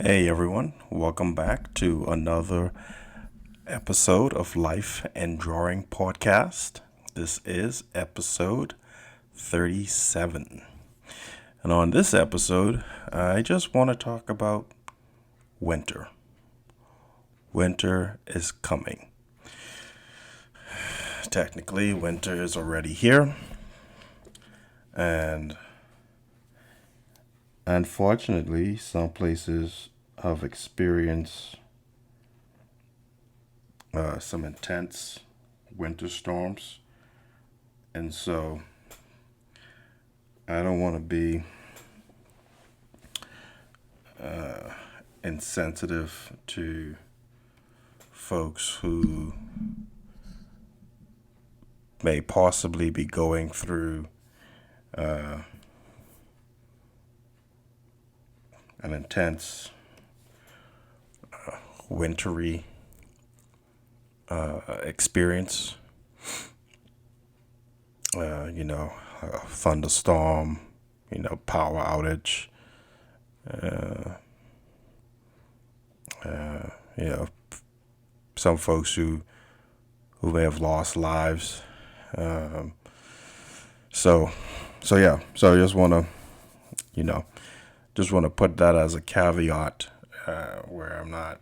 Hey everyone, welcome back to another episode of Life and Drawing Podcast. This is episode 37. And on this episode, I just want to talk about winter. Winter is coming. Technically, winter is already here. And unfortunately, some places have experienced some intense winter storms. And so I don't want to be insensitive to folks who may possibly be going through an intense wintry experience. A thunderstorm, power outage, you know, some folks who may have lost lives. Um, so, so I just want to, you know, put that as a caveat where I'm not,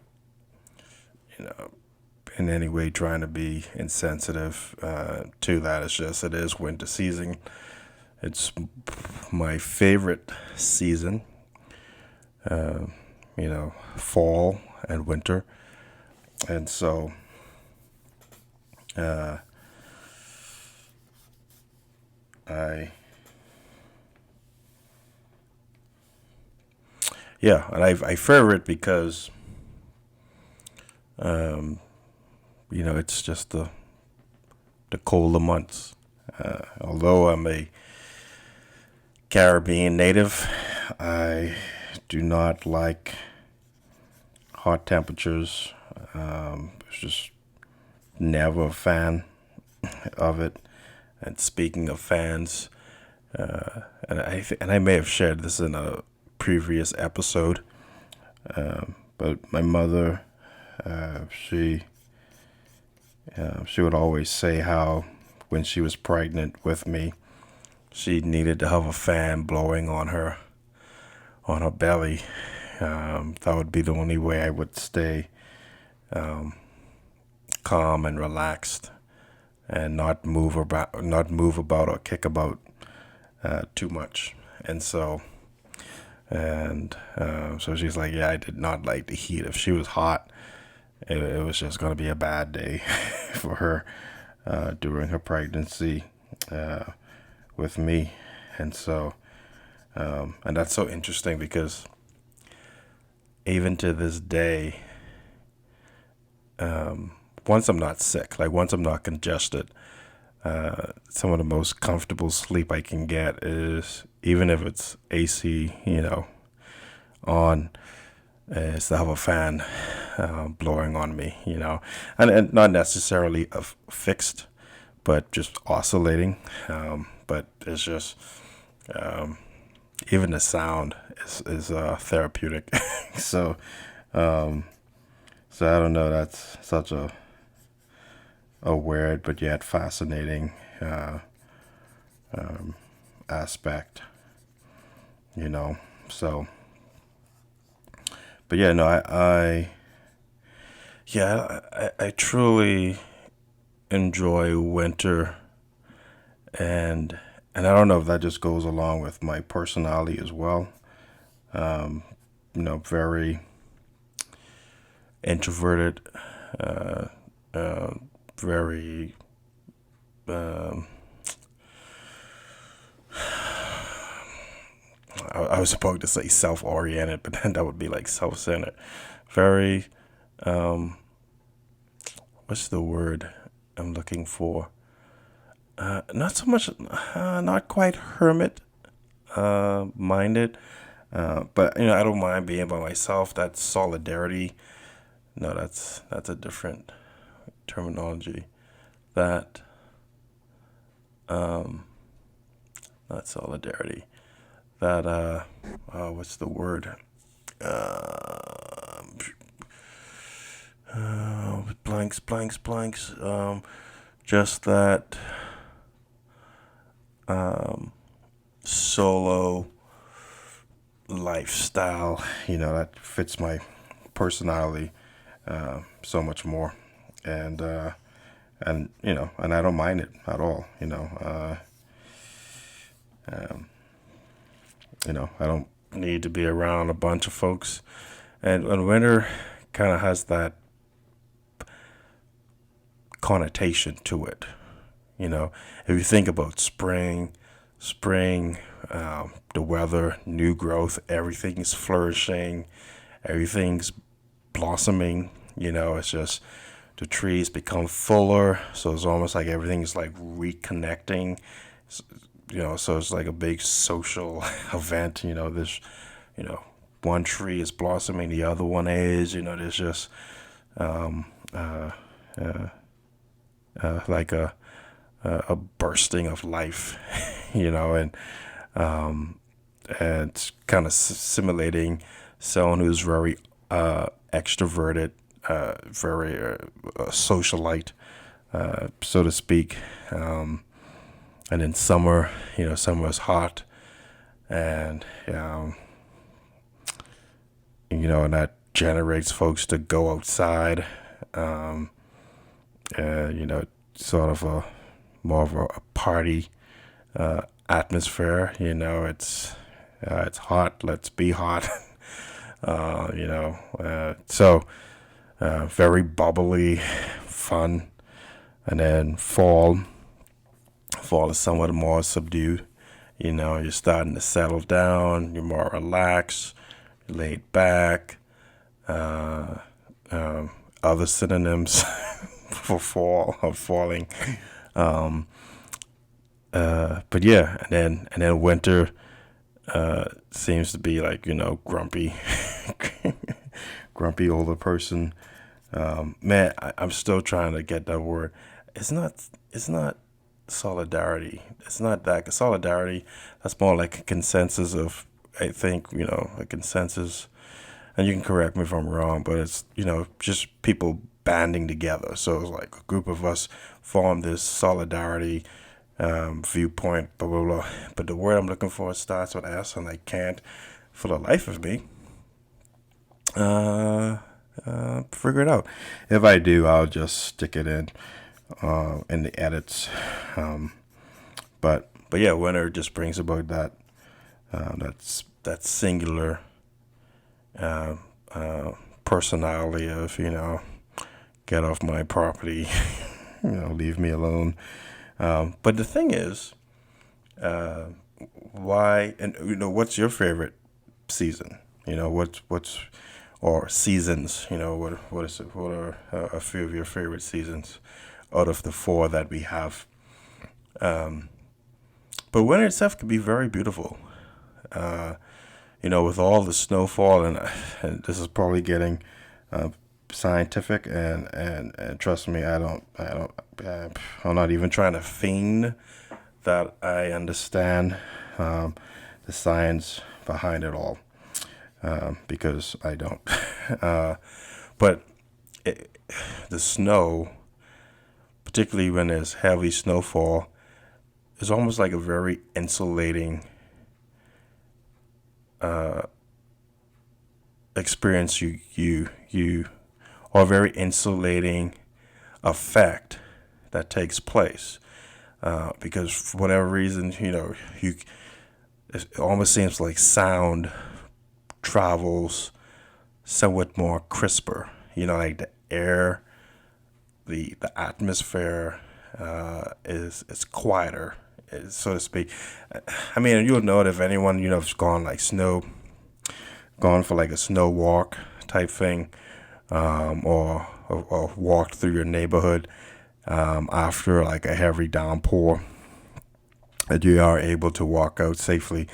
in any way trying to be insensitive to that. It is winter season. It's my favorite season, fall and winter. And so, uh, I, I favor it because, it's just the colder months. Although I'm a Caribbean native, I do not like hot temperatures. It's just never a fan of it. And speaking of fans, and I may have shared this in a previous episode, but my mother, she she would always say how when she was pregnant with me, she needed to have a fan blowing on her belly. That would be the only way I would stay calm and relaxed and not move about or kick about too much. And so, so she's like, yeah, I did not like the heat. If she was hot, it was just going to be a bad day for her during her pregnancy with me. And so, and that's so interesting because even to this day, once I'm not sick, like once I'm not congested, some of the most comfortable sleep I can get is, even if it's AC, on, is to have a fan blowing on me, and not necessarily fixed, but just oscillating. But it's just even the sound is therapeutic. so, so I don't know. That's such a weird but yet fascinating aspect, you know. So, but yeah, no, I truly enjoy winter, and I don't know if that just goes along with my personality as well. Very introverted, uh, very um, I was supposed to say self-oriented, but then that would be like self-centered. Very, um, what's the word I'm looking for? Not so much, not quite hermit minded, but I don't mind being by myself. That's solidarity. No, that's a different terminology. That not solidarity. That what's the word? blanks, blanks, blanks. Just that solo lifestyle, that fits my personality so much more, and and I don't mind it at all. I don't need to be around a bunch of folks, and winter kind of has that connotation to it. If you think about spring, the weather, new growth, everything's flourishing, everything's blossoming. It's just the trees become fuller, so it's almost like everything's like reconnecting. So it's like a big social event. This, one tree is blossoming, the other one is. There's just um, uh, uh, like a bursting of life, um, and it's kind of simulating someone who's very extroverted, very socialite, so to speak. And in summer, summer is hot, and and that generates folks to go outside. Um, Sort of a more of a party atmosphere. It's hot. Let's be hot. So very bubbly, fun, and then fall. Fall is somewhat more subdued. You're starting to settle down. You're more relaxed, laid back. Uh, Other synonyms for fall or falling. Um, but yeah, and then winter seems to be like grumpy, grumpy older person. Man, I'm still trying to get that word. It's not solidarity. It's not that solidarity. That's more like a consensus of, I think, a consensus. And you can correct me if I'm wrong, but it's just people banding together. So it's like a group of us form this solidarity viewpoint, blah blah blah. But the word I'm looking for starts with S, and I can't, for the life of me, figure it out. If I do, I'll just stick it in the edits. But yeah, winter just brings about that singular uh, personality of get off my property, leave me alone. But the thing is, uh, why and what's your favorite season? What's or seasons? What is it? What are a few of your favorite seasons out of the four that we have? Um, but winter itself can be very beautiful. Uh, with all the snowfall, and this is probably getting uh, scientific, and trust me, I'm not even trying to feign that I understand um, the science behind it all, because I don't. uh, but it, the snow, particularly when there's heavy snowfall, is almost like a very insulating uh, experience. You or a very insulating effect that takes place, because for whatever reason, it almost seems like sound travels somewhat more crisper. Like the air, the atmosphere is quieter, so to speak. I mean, you'll know it if anyone has gone for like a snow walk type thing, or walked through your neighborhood after like a heavy downpour, that you are able to walk out safely.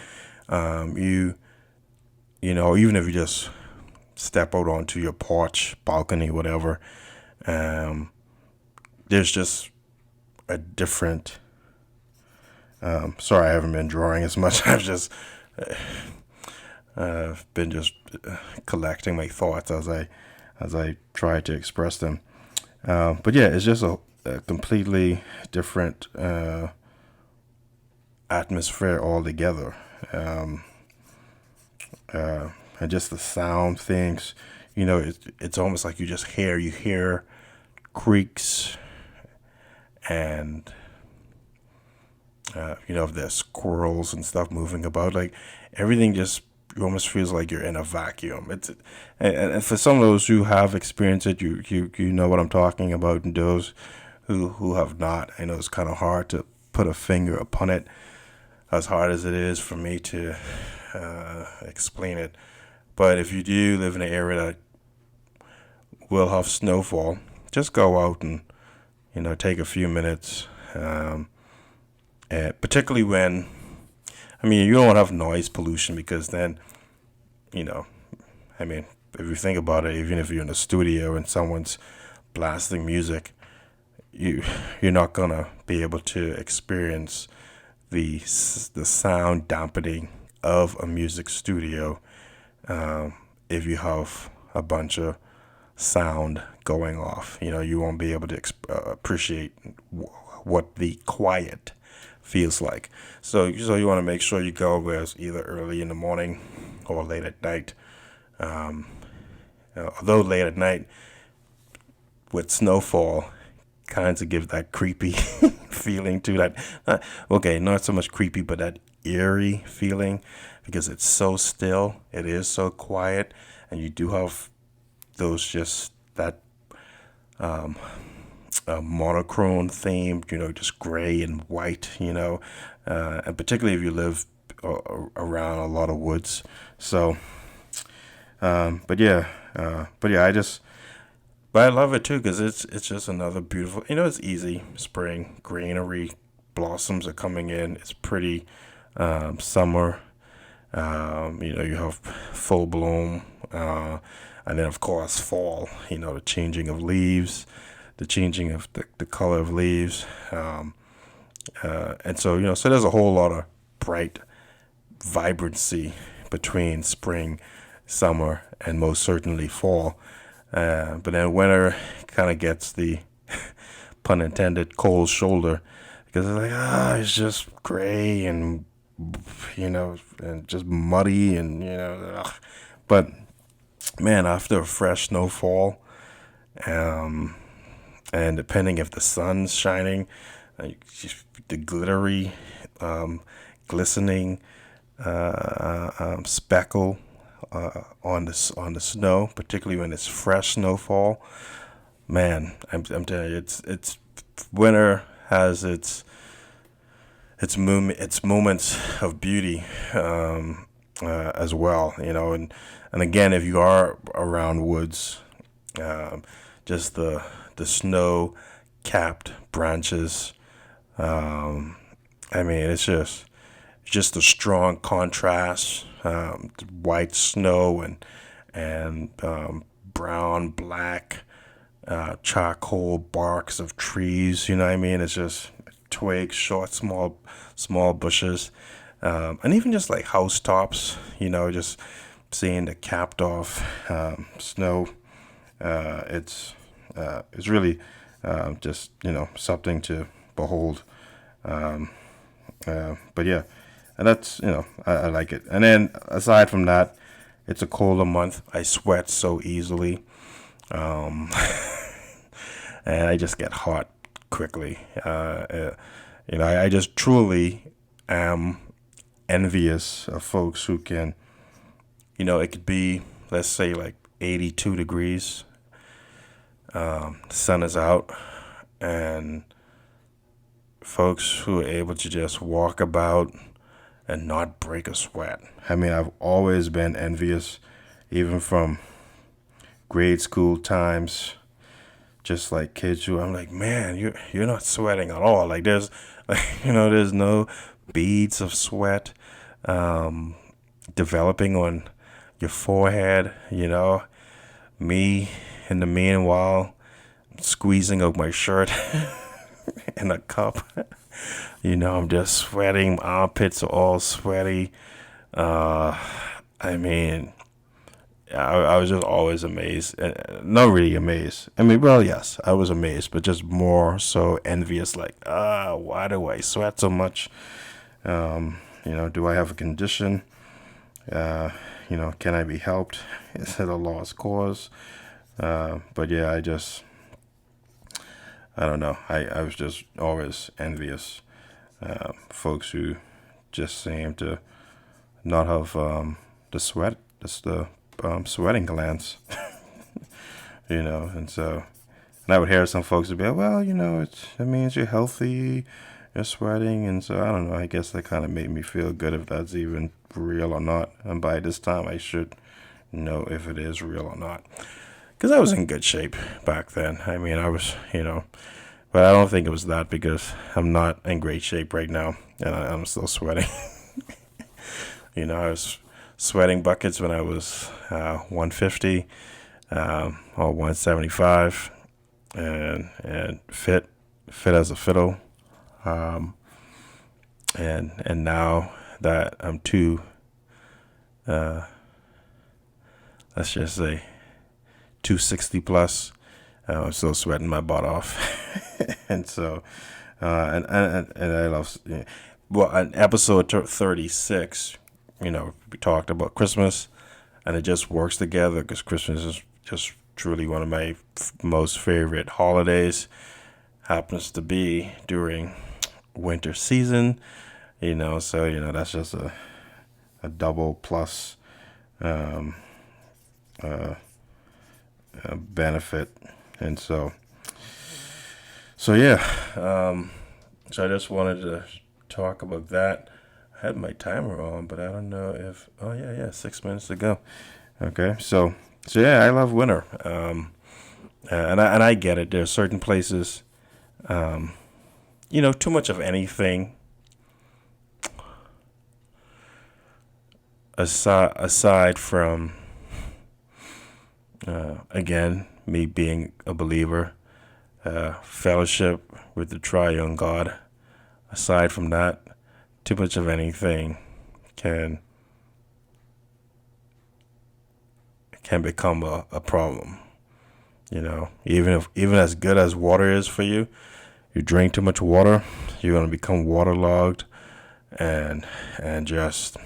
Even if you just step out onto your porch, balcony, whatever, um, there's just a different. Sorry, I haven't been drawing as much. I've been just collecting my thoughts as I try to express them. But yeah, it's just a completely different atmosphere altogether. Um, and just the sound things, it's almost like you hear creaks and if there's squirrels and stuff moving about, like everything just almost feels like you're in a vacuum. And for some of those who have experienced it, you know what I'm talking about, and those who have not, I know it's kind of hard to put a finger upon it, as hard as it is for me to explain it. But if you do live in an area that will have snowfall, just go out and take a few minutes. And particularly when, I mean, you don't have noise pollution because then, you know, I mean, if you think about it, even if you're in a studio and someone's blasting music, you you're not gonna be able to experience the sound dampening of a music studio if you have a bunch of sound going off. You won't be able to appreciate what the quiet feels like. So you want to make sure you go where it's either early in the morning or late at night. Um, Although late at night with snowfall, kind of give that creepy feeling to that. Okay, not so much creepy, but that eerie feeling because it's so still. It is so quiet, and you do have those just that monochrome theme, just gray and white, and particularly if you live around a lot of woods. So, but yeah, but I love it too because it's just another beautiful. It's easy. Spring greenery, blossoms are coming in. It's pretty. Summer, you have full bloom, and then of course fall. The changing of leaves, the changing of the color of leaves, and so there's a whole lot of bright vibrancy between spring, summer, and most certainly fall. But then winter kind of gets the pun intended cold shoulder because it's like it's just gray and and just muddy and ugh. But man, after a fresh snowfall, um, and depending if the sun's shining, the glittery, um, glistening speckle on the snow, particularly when it's fresh snowfall. Man, I'm telling you, it's winter has its moments of beauty as well. And again, if you are around woods, um, just the snow capped branches. I mean, it's just a strong contrast. White snow and brown, black, charcoal barks of trees. You know what I mean? It's just twigs, short, small bushes, and even just like housetops. Just seeing the capped off snow. It's really just something to behold. Um, but yeah, and that's I like it. And then aside from that, it's a colder month. I sweat so easily, um, and I just get hot quickly. I just truly am envious of folks who can, it could be, let's say, like 82 degrees. The sun is out, and folks who are able to just walk about and not break a sweat. I mean, I've always been envious, even from grade school times. Just like kids who I'm like, man, you're not sweating at all. Like there's, there's no beads of sweat um, developing on your forehead. Me in the meanwhile squeezing up my shirt in a cup. I'm just sweating. My armpits are all sweaty. I mean, I was just always amazed. Not really amazed. I mean, well, yes, I was amazed, but just more so envious. Like, why do I sweat so much? Do I have a condition? Uh, can I be helped? Is it a lost cause? But yeah, I don't know. I was just always envious. Folks who just seem to not have the sweat, just the sweating glands, and so, and I would hear some folks would be like, well, it means you're healthy, you're sweating, and so I don't know. I guess that kind of made me feel good if that's even real or not. And by this time, I should know if it is real or not, because I was in good shape back then. I mean, I was, but I don't think it was that because I'm not in great shape right now, and I'm still sweating. I was sweating buckets when I was 150 or 175, and fit as a fiddle. And now that I'm let's just say 260 plus, I'm still sweating my butt off. And so, and I love, well, in episode 36, we talked about Christmas, and it just works together because Christmas is just truly one of my most favorite holidays. Happens to be during winter season, so that's just a double plus benefit. And so yeah, so I just wanted to talk about that. I had my timer on, but I don't know if, oh yeah, 6 minutes to go. Okay, so yeah, I love winter. And I get it. There are certain places, too much of anything aside from, again, me being a believer, fellowship with the triune God. Aside from that, too much of anything can become a problem. Even as good as water is for you, you drink too much water, you're gonna become waterlogged, and just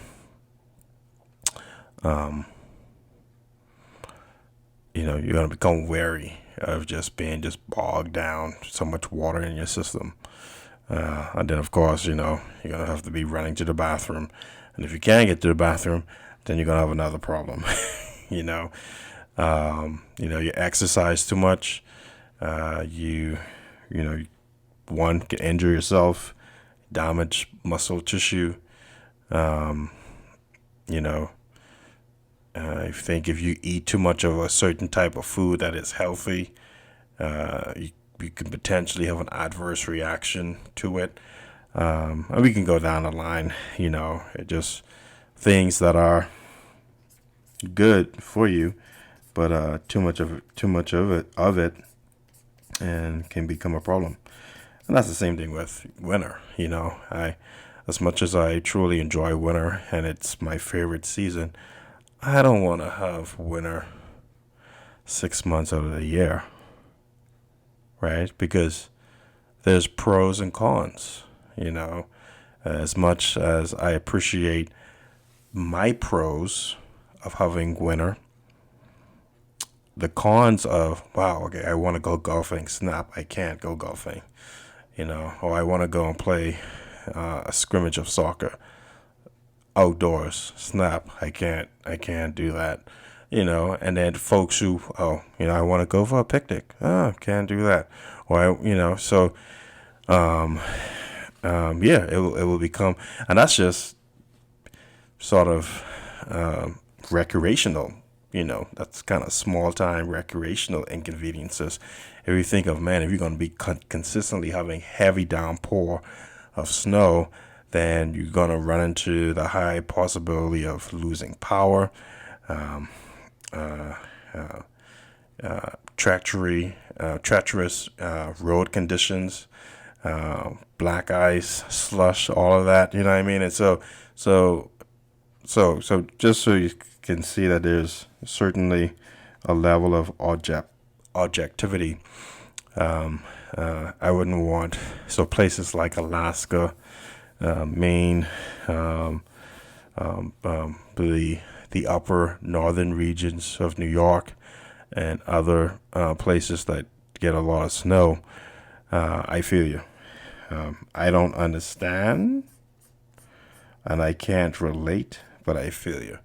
you're gonna become wary of just being bogged down, so much water in your system. And then of course, you're gonna have to be running to the bathroom, and if you can't get to the bathroom, then you're gonna have another problem. You exercise too much. You can injure yourself, damage muscle tissue. I think if you eat too much of a certain type of food that is healthy, you can potentially have an adverse reaction to it. And we can go down the line, it just things that are good for you, but too much of it, and can become a problem. And that's the same thing with winter. As much as I truly enjoy winter and it's my favorite season, I don't want to have winter 6 months out of the year, right? Because there's pros and cons, As much as I appreciate my pros of having winter, the cons of, wow, okay, I want to go golfing, snap, I can't go golfing, or I want to go and play a scrimmage of soccer outdoors, snap, I can't do that, and then folks who, I want to go for a picnic, can't do that, or yeah, it will become, and that's just sort of recreational, that's kind of small time recreational inconveniences. If you think of, man, if you're going to be consistently having heavy downpour of snow, then you're going to run into the high possibility of losing power, treacherous road conditions, black ice, slush, all of that. You know what I mean? And so just so you can see that there's certainly a level of objectivity. I wouldn't want places like Alaska, Maine, the upper northern regions of New York, and other places that get a lot of snow. I feel you. I don't understand, and I can't relate, but I feel you.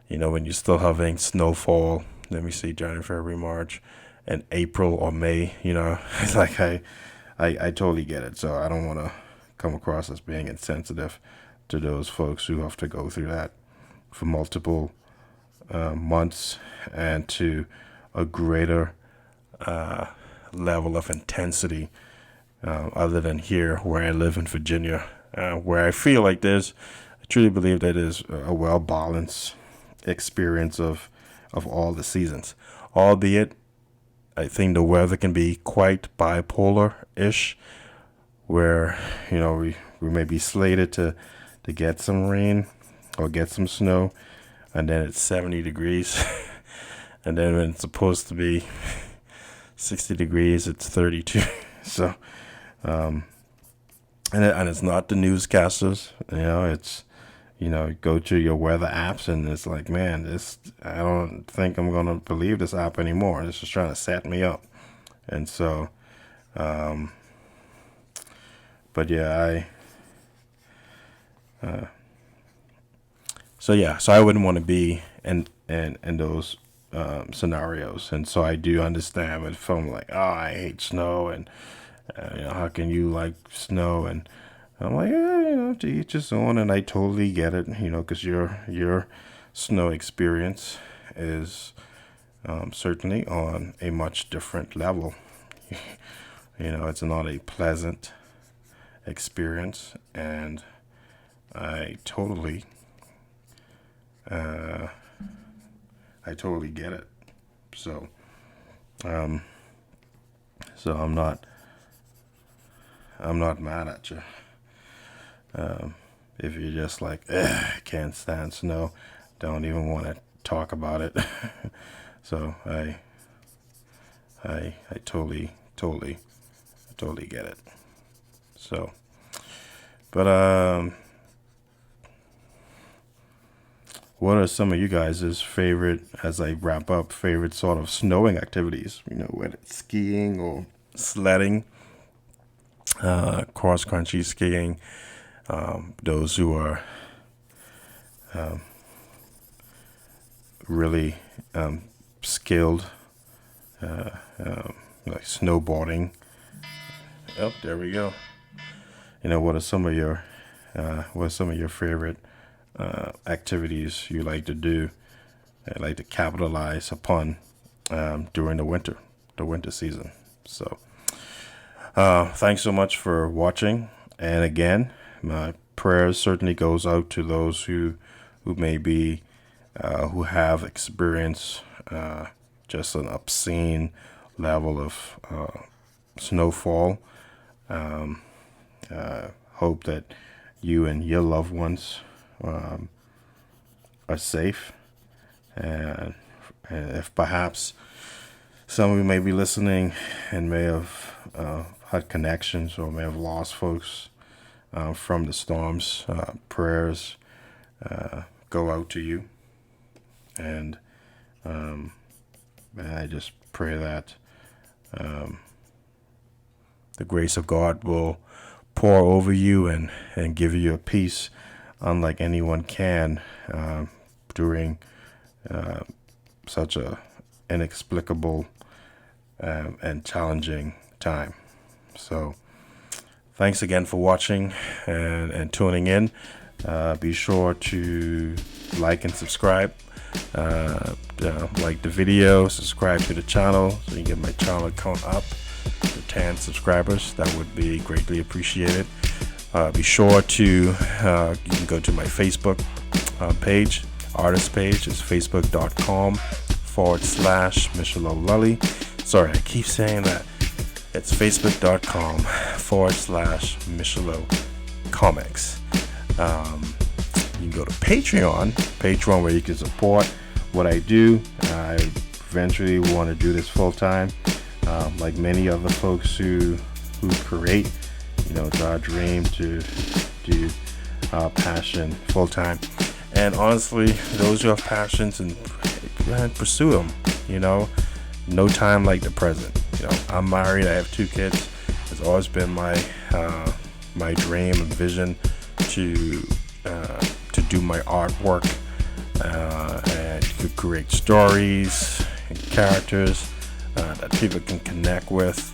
When you're still having snowfall, let me see, January, February, March, and April or May, it's like I totally get it. So I don't want to come across as being insensitive to those folks who have to go through that for multiple months and to a greater level of intensity other than here where I live in Virginia, where I feel like I truly believe that is a well-balanced experience of all the seasons, albeit I think the weather can be quite bipolar-ish, where we may be slated to get some rain or get some snow, and then it's 70 degrees, and then when it's supposed to be 60 degrees, it's 32. So, and it's not the newscasters, it's, go to your weather apps and it's like, man, I don't think I'm going to believe this app anymore. It's just trying to set me up. And so, but yeah, so I wouldn't want to be in those scenarios. And so I do understand if I'm like, oh, I hate snow, and how can you like snow? And I'm like, yeah, to each his own, and I totally get it, because your snow experience is certainly on a much different level. It's not a pleasant experience, and I totally get it. So, so I'm not mad at you. If you're just like, I can't stand snow, don't even want to talk about it. So I totally get it. So, but what are some of you guys' favorite, as I wrap up, favorite sort of snowing activities? Whether it's skiing or sledding, cross-country skiing. Those who are really skilled, like snowboarding. Oh, there we go. What are some of your favorite activities you like to do, like to capitalize upon during the winter season? So, thanks so much for watching. And again, my prayers certainly goes out to those who may be, who have experienced just an obscene level of snowfall. Hope that you and your loved ones are safe, and if perhaps some of you may be listening and may have had connections or may have lost folks from the storms, prayers go out to you, and I just pray that the grace of God will pour over you and give you a peace unlike anyone can during such a inexplicable and challenging time. So thanks again for watching and tuning in. Be sure to like and subscribe. Like the video, subscribe to the channel so you can get my channel count up to 10 subscribers. That would be greatly appreciated. Be sure to you can go to my Facebook page, artist page. It's facebook.com/Michelle Lully. Sorry, I keep saying that. It's facebook.com/Michelle Comics. You can go to Patreon, where you can support what I do. I eventually want to do this full time, like many other folks who create. It's our dream to do passion full time. And honestly, those who have passions and pursue them. No time like the present. I'm married. I have 2 kids. It's always been my dream and vision to do my artwork and to create stories and characters that people can connect with.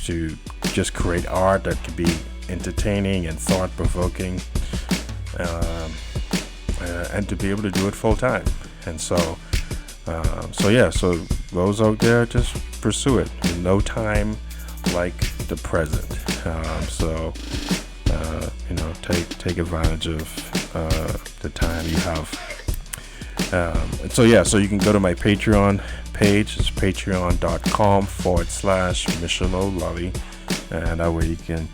To just create art that can be entertaining and thought-provoking, and to be able to do it full time. And so those out there, just pursue it. No time like the present. Take advantage of the time you have. So you can go to my Patreon page. It's patreon.com/MichelO'Lully, and that way you can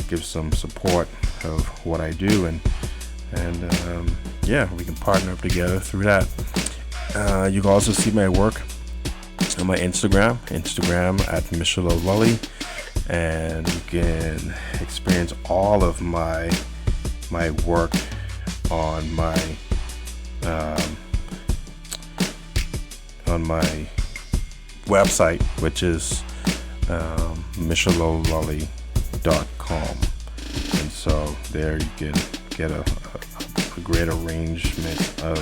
give some support of what I do, and we can partner up together through that. You can also see my work on my Instagram at MichelO'Lully, and you can experience all of my work on my website, which is MichelO'Lully.com. And so there you can get a great arrangement of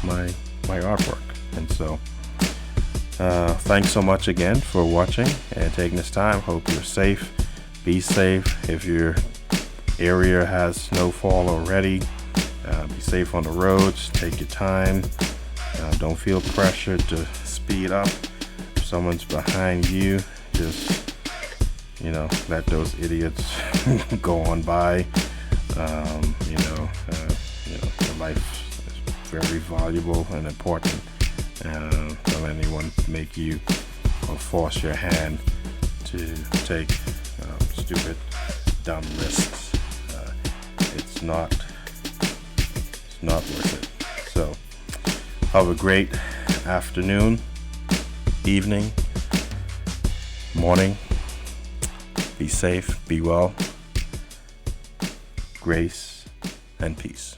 my artwork. And so thanks so much again for watching and taking this time. Hope you're safe. Be safe. If your area has snowfall already, be safe on the roads. Take your time. Don't feel pressured to speed up. If someone's behind you, just let those idiots go on by. Your life is very valuable and important. Don't let anyone make you or force your hand to take stupid, dumb risks. It's not worth it. So have a great afternoon, evening, morning. Be safe, be well. Grace and peace.